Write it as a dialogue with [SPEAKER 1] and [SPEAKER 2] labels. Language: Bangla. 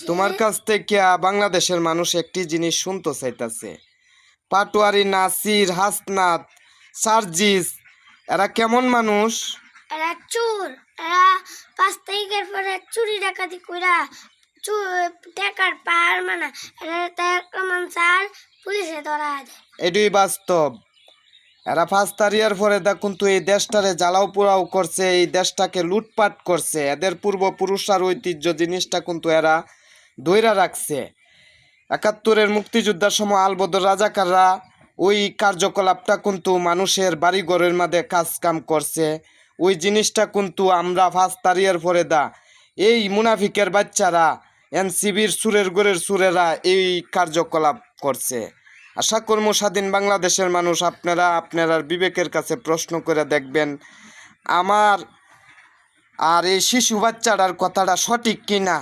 [SPEAKER 1] তোমার কাছ থেকে বাংলাদেশের মানুষ একটি জিনিস শুনতে চাইতেছে। পাটোয়ারি, নাসির, হাসনাত, সার্জিস এরা কেমন মানুষ?
[SPEAKER 2] এরা চোর। এরা 5 তারিখের পরে চুরি ডাকাতি কইরা টাকার পাহাড় মানা। এরা তেমন স্যার পুলিশে ধরা দেয়।
[SPEAKER 1] এটাই বাস্তব। এরা 5 তারিখের পরে দেখুন তো এই দেশটারে জ্বালাও পোড়াও করছে, এই দেশটাকে লুটপাট করছে। এদের পূর্বপুরুষার ঐতিহ্য জিনিসটা কিন্তু এরা ধইরা রাখছে। 71-এর মুক্তিযোদ্ধার সময় আলবদর রাজাকাররা ওই কার্যকলাপটা কিন্তু মানুষের বাড়িঘরের মধ্যে কাজ কাম করছে। ওই জিনিসটা কিন্তু আমরা 5 তারিখের পরে এই মুনাফিকের বাচ্চারা, এনসিবির সুরের গোরের সুরেরা এই কার্যকলাপ করছে। আশা কর্ম স্বাধীন বাংলাদেশের মানুষ আপনারা বিবেকের কাছে প্রশ্ন করে দেখবেন আমার আর এই শিশু বাচ্চাটার কথাটা সঠিক কিনা।